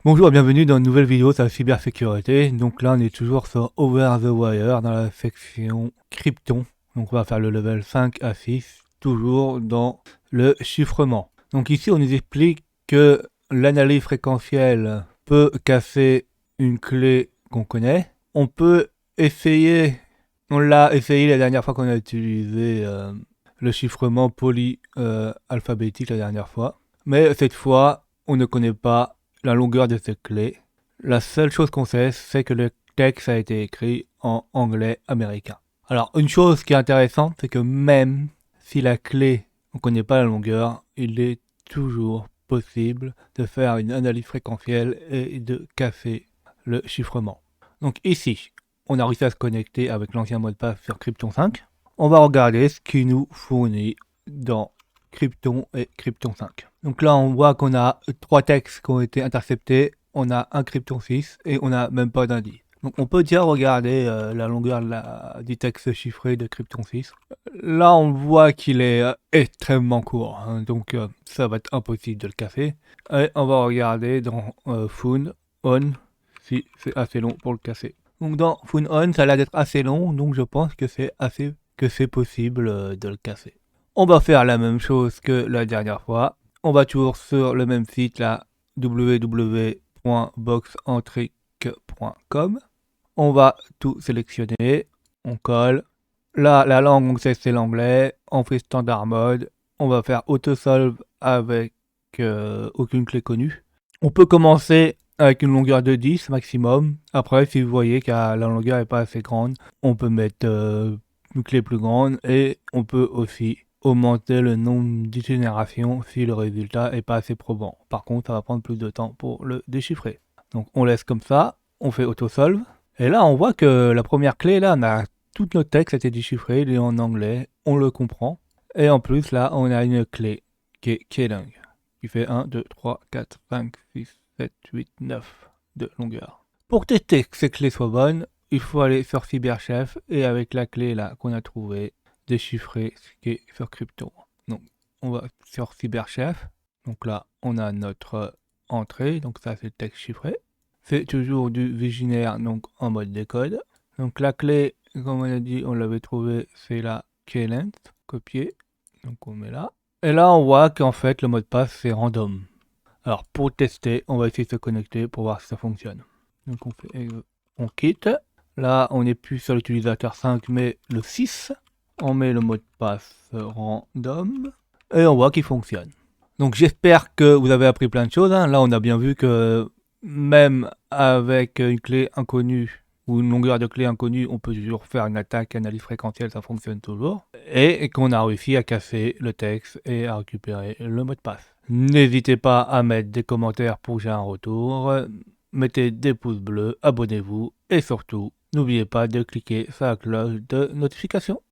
Bonjour et bienvenue dans une nouvelle vidéo sur la cybersécurité. Donc là on est toujours sur Over the Wire dans la section Krypton. Donc on va faire le level 5 à 6, toujours dans le chiffrement. Donc ici on nous explique que l'analyse fréquentielle peut casser une clé qu'on connaît. On peut essayer, on l'a essayé la dernière fois qu'on a utilisé le chiffrement poly-alphabétique la dernière fois. Mais cette fois on ne connaît pas la longueur de cette clé. La seule chose qu'on sait, c'est que le texte a été écrit en anglais américain. Alors, une chose qui est intéressante, c'est que même si la clé, on ne connaît pas la longueur, il est toujours possible de faire une analyse fréquentielle et de casser le chiffrement. Donc ici, on a réussi à se connecter avec l'ancien mot de passe sur Krypton 5. On va regarder ce qui nous fournit dans Krypton et Krypton 5. Donc là, on voit qu'on a 3 textes qui ont été interceptés, on a un Krypton 6 et on n'a même pas d'indice. Donc on peut déjà regarder la longueur du texte chiffré de Krypton 6. Là, on voit qu'il est extrêmement court, hein, donc ça va être impossible de le casser. Et on va regarder dans Found On si c'est assez long pour le casser. Donc dans Found On, ça a l'air d'être assez long, donc je pense que c'est possible de le casser. On va faire la même chose que la dernière fois. On va toujours sur le même site, là, www.boxentric.com. On va tout sélectionner, on colle. Là, la langue, on sait c'est l'anglais. On fait standard mode. On va faire autosolve avec aucune clé connue. On peut commencer avec une longueur de 10 maximum. Après, si vous voyez que la longueur n'est pas assez grande, on peut mettre une clé plus grande et on peut aussi augmenter le nombre d'itérations si le résultat est pas assez probant. Par contre, ça va prendre plus de temps pour le déchiffrer. Donc on laisse comme ça, on fait autosolve. Et là, on voit que la première clé, là, on a tout notre texte a été déchiffré, il est en anglais, on le comprend. Et en plus, là, on a une clé qui est Keylung, qui fait 1, 2, 3, 4, 5, 6, 7, 8, 9 de longueur. Pour tester que ces clés soient bonnes, il faut aller sur Cyberchef et avec la clé là qu'on a trouvée, déchiffrer ce qui est sur Krypton. Donc on va sur Cyberchef. Donc là on a notre entrée, donc ça c'est le texte chiffré. C'est toujours du Viginaire, donc en mode décode. Donc la clé, comme on a dit, on l'avait trouvée, c'est la Keylength, copier. Donc on met là. Et là on voit qu'en fait le mot de passe c'est random. Alors pour tester, on va essayer de se connecter pour voir si ça fonctionne. Donc on quitte. Là on n'est plus sur l'utilisateur 5 mais le 6. On met le mot de passe random et on voit qu'il fonctionne. Donc j'espère que vous avez appris plein de choses, hein. Là on a bien vu que même avec une clé inconnue ou une longueur de clé inconnue, on peut toujours faire une attaque analyse fréquentielle, ça fonctionne toujours. Et qu'on a réussi à casser le texte et à récupérer le mot de passe. N'hésitez pas à mettre des commentaires pour que j'ai un retour. Mettez des pouces bleus, abonnez-vous et surtout, n'oubliez pas de cliquer sur la cloche de notification.